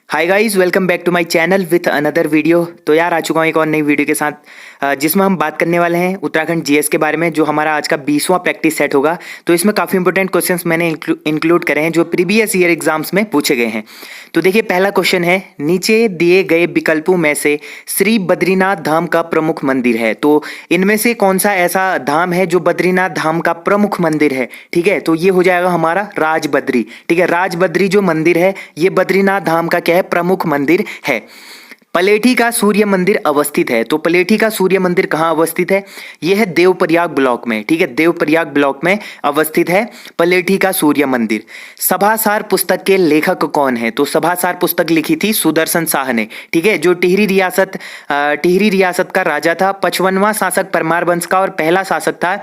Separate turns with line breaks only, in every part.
Hi guys, welcome back to my channel with another video. तो यार आ चुका हूँ एक और नई वीडियो के साथ, जिसमें हम बात करने वाले हैं उत्तराखंड जीएस के बारे में, जो हमारा आज का 20वां प्रैक्टिस सेट होगा। तो इसमें काफ़ी इंपॉर्टेंट क्वेश्चंस मैंने इंक्लूड करे हैं जो प्रीवियस ईयर एग्जाम्स में पूछे गए हैं। तो देखिए, पहला क्वेश्चन है, नीचे दिए गए विकल्पों में से श्री बद्रीनाथ धाम का प्रमुख मंदिर है। तो इनमें से कौन सा ऐसा धाम है जो बद्रीनाथ धाम का प्रमुख मंदिर है? ठीक है, तो ये हो जाएगा हमारा राजबद्री। ठीक है, राजबद्री जो मंदिर है ये बद्रीनाथ धाम का क्या है? प्रमुख मंदिर है। पलेठी का सूर्य मंदिर अवस्थित है। तो पलेठी का सूर्य मंदिर कहाँ अवस्थित है? यह है देवप्रयाग ब्लॉक में। ठीक है, देवप्रयाग ब्लॉक में अवस्थित है पलेठी का सूर्य मंदिर। सभासार पुस्तक के लेखक कौन है? तो सभासार पुस्तक लिखी थी सुदर्शन शाह ने। ठीक है, जो टिहरी रियासत का राजा था, 55वां शासक परमार वंश का और पहला शासक था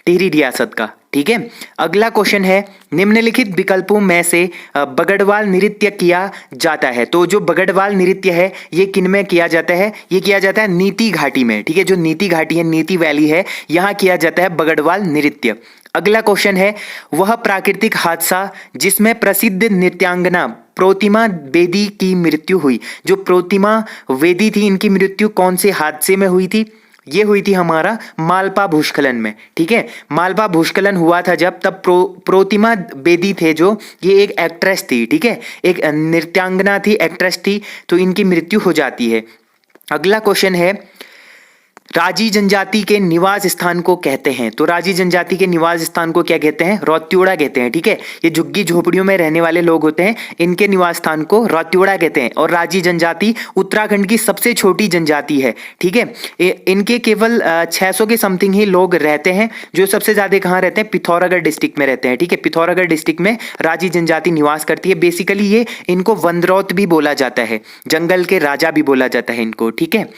टिहरी रियासत का। ठीक है, अगला क्वेश्चन है, निम्नलिखित विकल्पों में से बगड़वाल नृत्य किया जाता है। तो जो बगड़वाल नृत्य है ये किन में किया जाता है? ये किया जाता है नीति घाटी में। ठीक है, जो नीति घाटी है, नीति वैली है, यहाँ किया जाता है बगड़वाल नृत्य। अगला क्वेश्चन है, वह प्राकृतिक हादसा जिसमें प्रसिद्ध नृत्यांगना प्रोतिमा बेदी की मृत्यु हुई। जो प्रोतिमा बेदी थी, इनकी मृत्यु कौन से हादसे में हुई थी? ये हुई थी हमारा मालपा भूस्खलन में। ठीक है, मालपा भूस्खलन हुआ था जब, तब प्रोतिमा बेदी थे जो, ये एक एक्ट्रेस थी। ठीक है, एक नृत्यांगना थी, एक्ट्रेस थी, तो इनकी मृत्यु हो जाती है। अगला क्वेश्चन है, राजी जनजाति के निवास स्थान को कहते हैं। तो राजी जनजाति के निवास स्थान को क्या कहते हैं? रौत्योड़ा कहते हैं। ठीक है, ये झुग्गी झोपड़ियों में रहने वाले लोग होते हैं, इनके निवास स्थान को रौत्योड़ा कहते हैं। और राजी जनजाति उत्तराखंड की सबसे छोटी जनजाति है। ठीक है, इनके केवल 600 के समथिंग ही लोग रहते हैं। जो सबसे ज्यादा कहाँ रहते हैं? पिथौरागढ़ डिस्ट्रिक्ट में रहते हैं। ठीक है, पिथौरागढ़ डिस्ट्रिक्ट में राजी जनजाति निवास करती है। बेसिकली ये इनको वनरौत भी बोला जाता है, जंगल के राजा भी बोला जाता है इनको। ठीक है,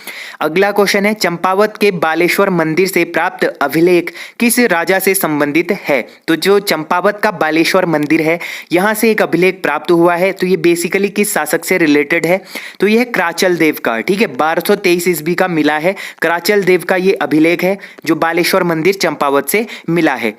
अगला क्वेश्चन है, चंपावत के बालेश्वर मंदिर से प्राप्त अभिलेख किस राजा से संबंधित है? तो जो चंपावत का बालेश्वर मंदिर है, यहां से एक अभिलेख प्राप्त हुआ है। तो ये बेसिकली किस शासक से रिलेटेड है? तो ये है कराचल देव का। ठीक है, 1223 ईस्वी का मिला है, कराचल देव का ये अभिलेख है जो बालेश्वर मंदिर चंपावत से मिला है।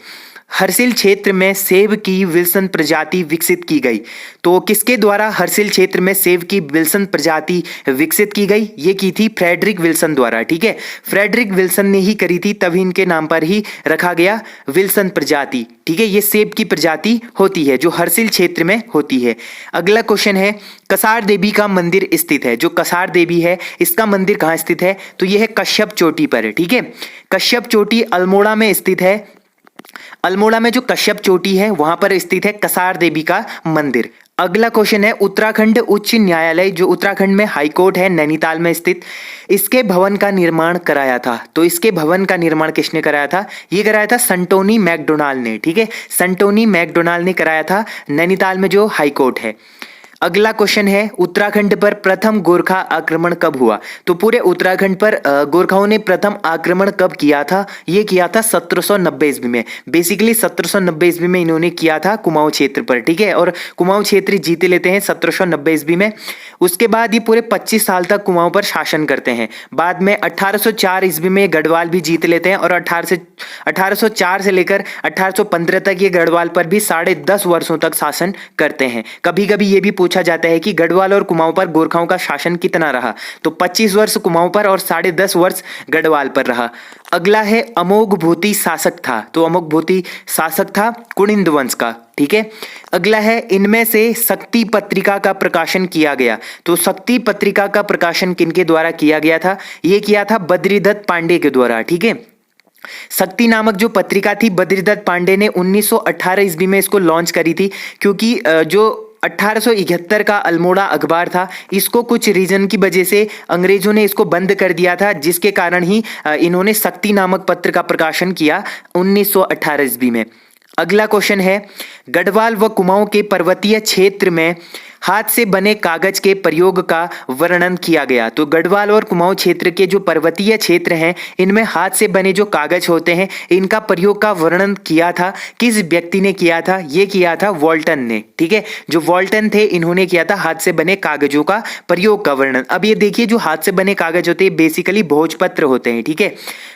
हरसिल क्षेत्र में सेब की विल्सन प्रजाति विकसित की गई। तो किसके द्वारा हरसिल क्षेत्र में सेब की विल्सन प्रजाति विकसित की गई? ये की थी फ्रेडरिक विल्सन द्वारा। ठीक है, फ्रेडरिक विल्सन ने ही करी थी, तभी इनके नाम पर ही रखा गया विल्सन प्रजाति। ठीक है, ये सेब की प्रजाति होती है जो हरसिल क्षेत्र में होती है। अगला क्वेश्चन है, कसार देवी का मंदिर स्थित है। जो कसार देवी है, इसका मंदिर कहाँ स्थित है? तो यह है कश्यप चोटी पर। ठीक है, कश्यप चोटी अल्मोड़ा में स्थित है। अल्मोड़ा में जो कश्यप चोटी है वहां पर स्थित है कसार देवी का मंदिर। अगला क्वेश्चन है, उत्तराखंड उच्च न्यायालय, जो उत्तराखंड में हाई कोर्ट है नैनीताल में स्थित, इसके भवन का निर्माण कराया था। तो इसके भवन का निर्माण किसने कराया था? ये कराया था संटोनी मैकडोनाल्ड ने। ठीक है, संटोनी मैकडोनाल्ड ने कराया था नैनीताल में जो हाई कोर्ट है। अगला क्वेश्चन है, उत्तराखंड पर प्रथम गोरखा आक्रमण कब हुआ? तो पूरे उत्तराखंड पर गोरखाओं ने प्रथम आक्रमण कब किया था? ये किया था 1790 ईस्वी में। बेसिकली 1790 ईस्वी में इन्होंने किया था कुमाऊं क्षेत्र पर। ठीक है, और कुमाऊं क्षेत्र जीत लेते हैं 1790 ईस्वी में। उसके बाद ये पूरे 25 साल तक कुमाऊं पर शासन करते हैं। बाद में 1804 ईस्वी में गढ़वाल भी जीत लेते हैं, और 1804 से लेकर 1815 तक ये गढ़वाल पर भी 10.5 वर्षों तक शासन करते हैं। कभी कभी ये भी पूछा जाता है कि गढ़वाल और कुमाऊं पर गोरखाओं का शासन कितना रहा? तो 25 वर्ष कुमाऊं पर और 10.5 वर्ष गढ़वाल पर रहा। अगला है, अमोघभूति शासक था। तो अमोघभूति शासक था कुनिंद वंश का। ठीक है, अगला है, इनमें से शक्ति पत्रिका का प्रकाशन किया गया। तो शक्ति पत्रिका का प्रकाशन किनके द्वारा किया गया था? ये किया था बद्रीदत्त पांडे के द्वारा। ठीक है, शक्ति नामक जो पत्रिका थी, बद्रीदत्त पांडे ने 1918 ईस्वी में इसको लॉन्च करी थी, क्योंकि जो 1871 का अल्मोड़ा अखबार था, इसको कुछ रीजन की वजह से अंग्रेजों ने इसको बंद कर दिया था, जिसके कारण ही इन्होंने शक्ति नामक पत्र का प्रकाशन किया 1918 ईस्वी में। अगला क्वेश्चन है, गढ़वाल व कुमाऊं के पर्वतीय क्षेत्र में हाथ से बने कागज के प्रयोग का वर्णन किया गया। तो गढ़वाल और कुमाऊं क्षेत्र के जो पर्वतीय क्षेत्र हैं, इनमें हाथ से बने जो कागज होते हैं, इनका प्रयोग का वर्णन किया था किस व्यक्ति ने किया था? ये किया था वॉल्टन ने। ठीक है, जो वॉल्टन थे, इन्होंने किया था हाथ से बने कागजों का प्रयोग का वर्णन। अब ये देखिए, जो हाथ से बने कागज होते हैं बेसिकली भोजपत्र होते हैं। ठीक है,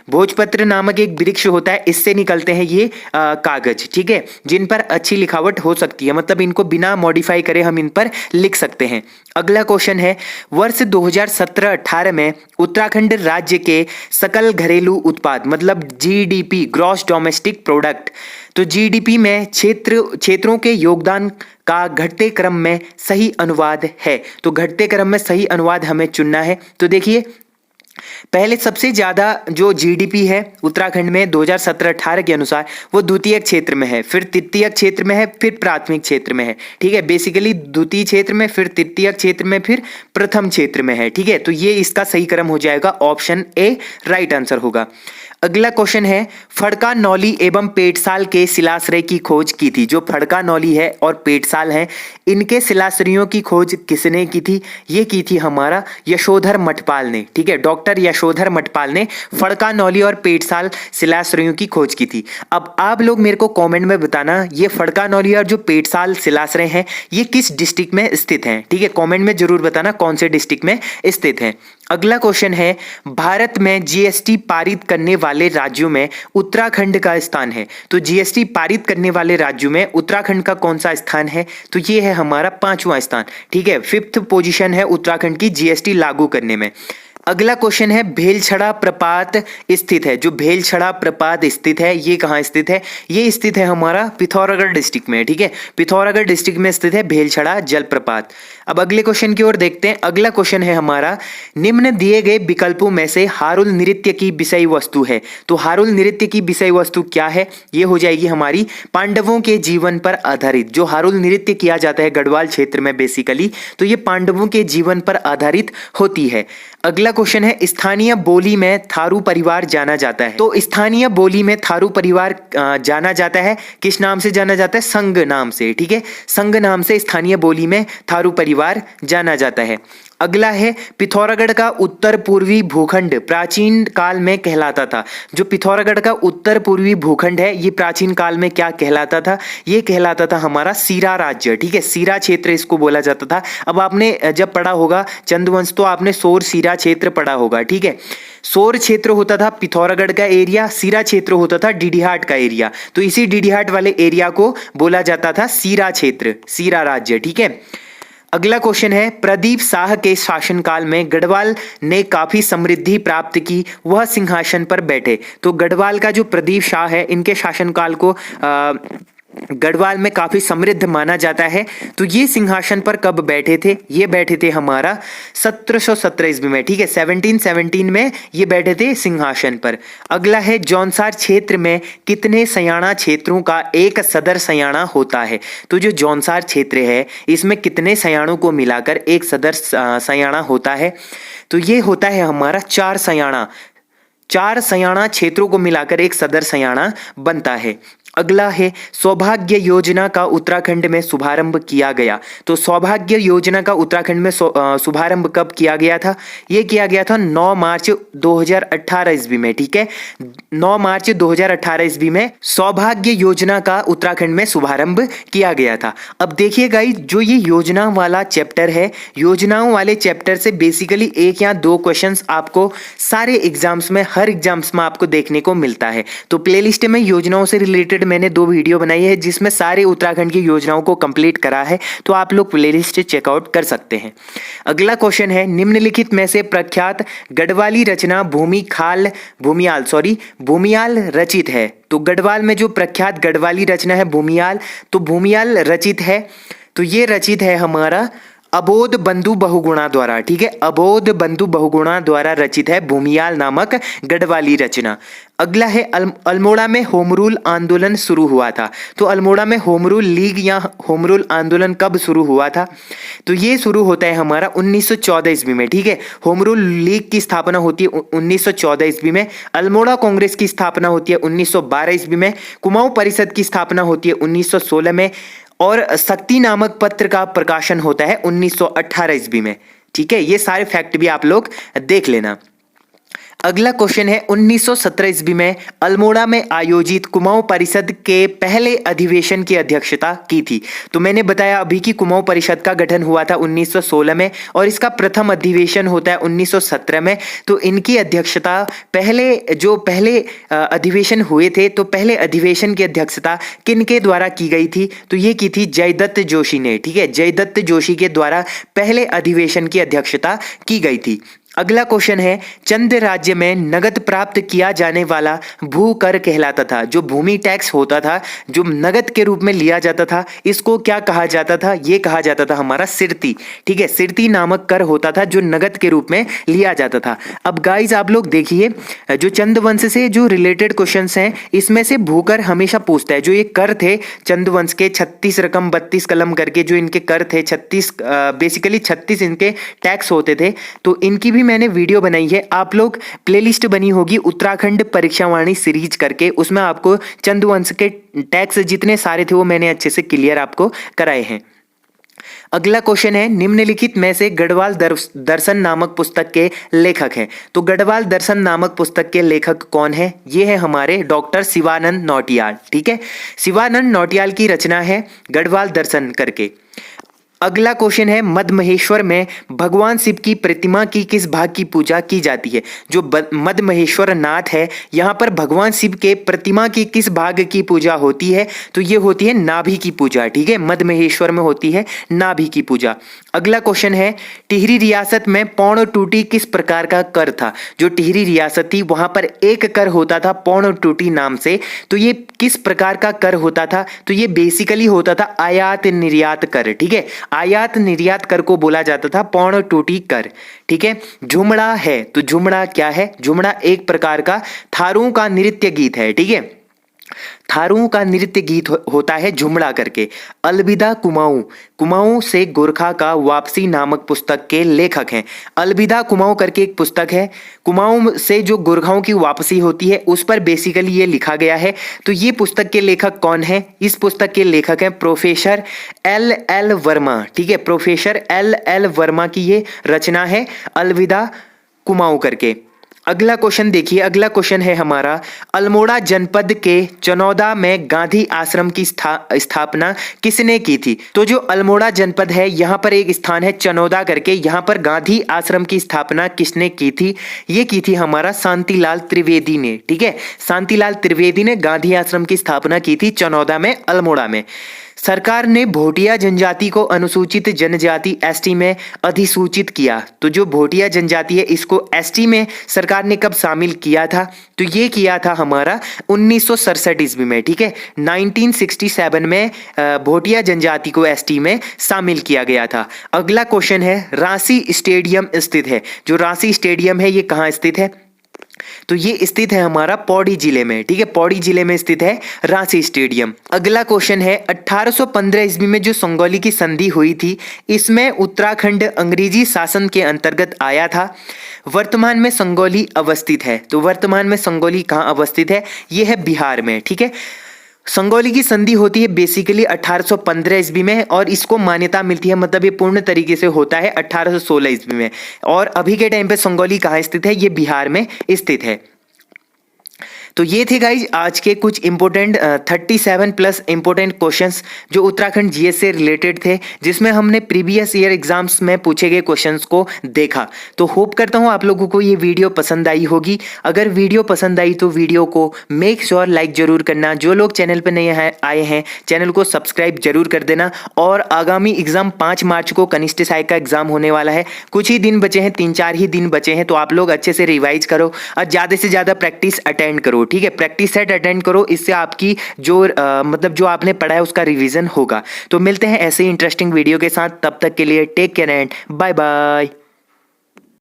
भोजपत्र नामक एक वृक्ष होता है, इससे निकलते हैं ये कागज। ठीक है, जिन पर अच्छी लिखावट हो सकती है, मतलब इनको बिना मॉडिफाई करे हम इन पर लिख सकते हैं। अगला क्वेश्चन है, वर्ष 2017-18 में उत्तराखंड राज्य के सकल घरेलू उत्पाद मतलब जीडीपी, ग्रॉस डोमेस्टिक प्रोडक्ट, तो जीडीपी में क्षेत्रों के योगदान का घटते क्रम में सही अनुवाद है। तो घटते क्रम में सही अनुवाद हमें चुनना है। तो देखिए, पहले सबसे ज्यादा जो जीडीपी है उत्तराखंड में 2017-18 के अनुसार वो द्वितीयक क्षेत्र में है, फिर तृतीयक क्षेत्र में है, फिर प्राथमिक क्षेत्र में है। ठीक है, बेसिकली द्वितीय क्षेत्र में, फिर तृतीयक क्षेत्र में, फिर प्रथम क्षेत्र में है। ठीक है, तो ये इसका सही क्रम हो जाएगा, ऑप्शन ए राइट आंसर होगा। अगला क्वेश्चन है, फड़का नौली एवं पेटसाल के शिलाश्रय की खोज की थी। जो फड़का नौली है और पेटसाल है, इनके शिलाश्रयों की खोज किसने की थी? ये की थी हमारा यशोधर मठपाल ने। ठीक है, डॉक्टर यशोधर मठपाल ने फड़का नौली और पेटसाल शिलाश्रयों की खोज की थी। अब आप लोग मेरे को कमेंट में बताना, ये फड़का नौली और जो पेटसाल शिलाश्रय हैं ये किस डिस्ट्रिक्ट में स्थित हैं। ठीक है, कमेंट में जरूर बताना कौन से डिस्ट्रिक्ट में स्थित हैं। अगला क्वेश्चन है, भारत में जीएसटी पारित करने वाले राज्यों में उत्तराखंड का स्थान है। तो जीएसटी पारित करने वाले राज्यों में उत्तराखंड का कौन सा स्थान है? तो ये है हमारा 5वां स्थान। ठीक है, 5th पोजीशन है उत्तराखंड की जीएसटी लागू करने में। अगला क्वेश्चन है, भेलछड़ा प्रपात स्थित है। जो भेलछड़ा प्रपात स्थित है ये कहाँ स्थित है? ये स्थित है हमारा पिथौरागढ़ डिस्ट्रिक्ट में। ठीक है, पिथौरागढ़ डिस्ट्रिक्ट में स्थित है भेलछड़ा जलप्रपात। अब अगले क्वेश्चन की ओर देखते हैं। अगला क्वेश्चन है हमारा, निम्न दिए गए विकल्पों में से हारुल नृत्य की विषय वस्तु है। तो हारुल नृत्य की विषय वस्तु क्या है? ये हो जाएगी हमारी पांडवों के जीवन पर आधारित। जो हारुल नृत्य किया जाता है गढ़वाल क्षेत्र में बेसिकली, तो ये पांडवों के जीवन पर आधारित होती है। अगला क्वेश्चन है, स्थानीय बोली में थारू परिवार जाना जाता है। तो स्थानीय बोली में थारू परिवार जाना जाता है, किस नाम से जाना जाता है? संघ नाम से। ठीक है, संघ नाम से स्थानीय बोली में थारू परिवार जाना जाता है। अगला है, पिथौरागढ़ का उत्तर पूर्वी भूखंड प्राचीन काल में कहलाता था। जो पिथौरागढ़ का उत्तर पूर्वी भूखंड है ये प्राचीन काल में क्या कहलाता था? ये कहलाता था हमारा सीरा राज्य। ठीक है, सीरा क्षेत्र इसको बोला जाता था। अब आपने जब पढ़ा होगा चंद्रवंश तो आपने सोर सीरा क्षेत्र पढ़ा होगा। ठीक है, सोर क्षेत्र होता था पिथौरागढ़ का एरिया, सीरा क्षेत्र होता था डीडीहाट का एरिया। तो इसी डीडीहाट वाले एरिया को बोला जाता था सीरा क्षेत्र, सीरा राज्य। ठीक है, अगला क्वेश्चन है, प्रदीप शाह के शासनकाल में गढ़वाल ने काफी समृद्धि प्राप्त की, वह सिंहासन पर बैठे। तो गढ़वाल का जो प्रदीप शाह है इनके शासनकाल को गढ़वाल में काफी समृद्ध माना जाता है। तो ये सिंहासन पर कब बैठे थे? ये बैठे थे हमारा 1717 ईस्वी में। ठीक है, 1717 में ये बैठे थे सिंहासन पर। अगला है, जौनसार क्षेत्र में कितने सयाना क्षेत्रों का एक सदर सयाना होता है? तो जो जौनसार क्षेत्र है इसमें कितने सयानों को मिलाकर एक सदर सयाना होता है? तो ये होता है हमारा 4 सयाना। 4 सयाना क्षेत्रों को मिलाकर एक सदर सयाना बनता है। अगला है, सौभाग्य योजना का उत्तराखंड में शुभारंभ किया गया। तो सौभाग्य योजना का उत्तराखंड में शुभारंभ कब किया गया था? ये किया गया था 9 मार्च 2018 ईस्वी में। ठीक है, 9 मार्च 2018 ईस्वी में सौभाग्य योजना का उत्तराखंड में शुभारंभ किया गया था। अब देखिए गाइस, जो ये योजना वाला चैप्टर है, योजनाओं वाले चैप्टर से बेसिकली 1 या 2 क्वेश्चंस आपको सारे एग्जाम्स में, हर एग्जाम्स में आपको देखने को मिलता है। तो प्लेलिस्ट में योजनाओं से रिलेटेड मैंने 2 वीडियो बनाई है जिसमें सारे उत्तराखंड की योजनाओं को कंप्लीट करा है, तो आप लोग प्लेलिस्ट चेकआउट कर सकते हैं। अगला क्वेश्चन है, निम्नलिखित में से प्रख्यात गढ़वाली रचना भूमियाल रचित है। तो गढ़वाल में जो प्रख्यात गढ़वाली रचना है भूमियाल, तो भूमियाल रचित है। तो ये रचित है हमारा अबोध बंधु बहुगुणा द्वारा। ठीक है, अबोध बंधु बहुगुणा द्वारा रचित है भूमियाल नामक गढ़वाली रचना। अगला है, अल्मोड़ा में होम रूल आंदोलन शुरू हुआ था। तो अल्मोड़ा में होम रूल लीग या होम रूल आंदोलन कब शुरू हुआ था? तो ये शुरू होता है हमारा 1914 ईस्वी में। ठीक है, होम रूल लीग की स्थापना होती है 1914 ईस्वी में। अल्मोड़ा कांग्रेस की स्थापना होती है 1912 ईस्वी में। कुमाऊं परिषद की स्थापना होती है 1916 में, और शक्ति नामक पत्र का प्रकाशन होता है 1918 ईस्वी में। ठीक है, ये सारे फैक्ट भी आप लोग देख लेना। अगला क्वेश्चन है 1917 ईस्वी में अल्मोड़ा में आयोजित कुमाऊं परिषद के पहले अधिवेशन की अध्यक्षता की थी। तो मैंने बताया अभी कि कुमाऊं परिषद का गठन हुआ था 1916 में और इसका प्रथम अधिवेशन होता है 1917 में। तो इनकी अध्यक्षता पहले अधिवेशन हुए थे, तो पहले अधिवेशन की अध्यक्षता किनके द्वारा की गई थी? तो ये की थी जयदत्त जोशी ने। ठीक है, जयदत्त जोशी के द्वारा पहले अधिवेशन की अध्यक्षता की गई थी। अगला क्वेश्चन है चंद राज्य में नगद प्राप्त किया जाने वाला भू कर कहलाता था। जो भूमि टैक्स होता था, जो नगद के रूप में लिया जाता था, इसको क्या कहा जाता था? ये कहा जाता था हमारा सिरती। ठीक है, सिरती नामक कर होता था जो नगद के रूप में लिया जाता था। अब गाइज आप लोग देखिए, जो चंद वंश से जो रिलेटेड क्वेश्चंस हैं इसमें से भूकर हमेशा पूछता है। जो ये कर थे चंद वंश के 36 रकम 32 कलम करके जो इनके कर थे, 36 इनके टैक्स होते थे। तो इनकी भी मैंने वीडियो बनाई है, आप लोग प्लेलिस्ट बनी होगी उत्तराखंड परीक्षावाणी सीरीज करके, उसमें आपको चंदवंश के टैक्स जितने सारे थे वो मैंने अच्छे से क्लियर आपको कराए हैं। अगला क्वेश्चन है निम्नलिखित में से गढ़वाल दर्शन नामक पुस्तक के लेखक हैं। तो गढ़वाल दर्शन नामक पुस्तक के लेखक कौन है? ये है हमारे डॉक्टर शिवानंद नौटियाल। ठीक है, शिवानंद नौटियाल की रचना है गढ़वाल दर्शन करके। अगला क्वेश्चन है मद महेश्वर में भगवान शिव की प्रतिमा की किस भाग की पूजा की जाती है? जो मद महेश्वर नाथ है, यहाँ पर भगवान शिव के प्रतिमा की किस भाग की पूजा होती है? तो ये होती है नाभि की पूजा। ठीक है, मद महेश्वर में होती है नाभि की पूजा। अगला क्वेश्चन है टिहरी रियासत में पौड़ टूटी किस प्रकार का कर था? जो टिहरी रियासत थी वहां पर एक कर होता था पौड़ टूटी नाम से। तो ये किस प्रकार का कर होता था? तो ये बेसिकली होता था आयात निर्यात कर। ठीक है, आयात निर्यात कर को बोला जाता था पौड़ टूटी कर। ठीक है, झुमड़ा है, तो झुमड़ा क्या है? झुमड़ा एक प्रकार का थारू का नृत्य गीत है। ठीक है, थारू का नृत्य गीत होता है झुमड़ा करके। अलविदा कुमाऊं, कुमाऊं से गोरखा का वापसी नामक पुस्तक के लेखक हैं। अलविदा कुमाऊं करके एक पुस्तक है, कुमाऊं से जो गोरखाओं की वापसी होती है उस पर बेसिकली ये लिखा गया है। तो ये पुस्तक के लेखक कौन है? इस पुस्तक के लेखक हैं प्रोफेसर एल वर्मा। ठीक है, प्रोफेसर एल वर्मा की ये रचना है अलविदा कुमाऊं करके। अगला क्वेश्चन देखिए, अगला क्वेश्चन है हमारा अल्मोड़ा जनपद के चनौदा में गांधी आश्रम की स्थापना किसने की थी? तो जो अल्मोड़ा जनपद है यहाँ पर एक स्थान है चनौदा करके, यहाँ पर गांधी आश्रम की स्थापना किसने की थी? ये की थी हमारा शांतिलाल त्रिवेदी ने। ठीक है, शांतिलाल त्रिवेदी ने गांधी आश्रम की स्थापना की थी चनौदा में, अल्मोड़ा में। सरकार ने भोटिया जनजाति को अनुसूचित जनजाति एसटी में अधिसूचित किया। तो जो भोटिया जनजाति है इसको एसटी में सरकार ने कब शामिल किया था? तो ये किया था हमारा 1967 ईस्वी में। ठीक है, 1967 में भोटिया जनजाति को एसटी में शामिल किया गया था। अगला क्वेश्चन है रांची स्टेडियम स्थित है। जो रांची स्टेडियम है ये कहाँ स्थित है? तो ये स्थित है हमारा पौड़ी जिले में। ठीक है, पौड़ी जिले में स्थित है रांची स्टेडियम। अगला क्वेश्चन है 1815 ईस्वी में जो संगोली की संधि हुई थी इसमें उत्तराखंड अंग्रेजी शासन के अंतर्गत आया था। वर्तमान में संगोली अवस्थित है। तो वर्तमान में संगोली कहाँ अवस्थित है? ये है बिहार में। ठीक है, संगोली की संधि होती है बेसिकली 1815 ईस्वी में और इसको मान्यता मिलती है, मतलब ये पूर्ण तरीके से होता है 1816 ईस्वी में। और अभी के टाइम पे संगोली कहाँ स्थित है? ये बिहार में स्थित है। तो ये थे गाइज आज के कुछ इंपॉर्टेंट 37 प्लस इंपॉर्टेंट क्वेश्चंस जो उत्तराखंड जीएस से रिलेटेड थे, जिसमें हमने प्रीवियस ईयर एग्जाम्स में पूछे गए क्वेश्चंस को देखा। तो होप करता हूँ आप लोगों को ये वीडियो पसंद आई होगी। अगर वीडियो पसंद आई तो वीडियो को मेक श्योर लाइक जरूर करना। जो लोग चैनल पर नए आए हैं चैनल को सब्सक्राइब जरूर कर देना। और आगामी एग्जाम 5 मार्च को कनिष्ठ सहायक का एग्जाम होने वाला है। कुछ ही दिन बचे हैं, 3-4 ही दिन बचे हैं, तो आप लोग अच्छे से रिवाइज करो और ज़्यादा से ज़्यादा प्रैक्टिस अटेंड करो। ठीक है, प्रैक्टिस सेट अटेंड करो, इससे आपकी जो मतलब जो आपने पढ़ा है उसका रिवीजन होगा। तो मिलते हैं ऐसे ही इंटरेस्टिंग वीडियो के साथ, तब तक के लिए take care and bye bye.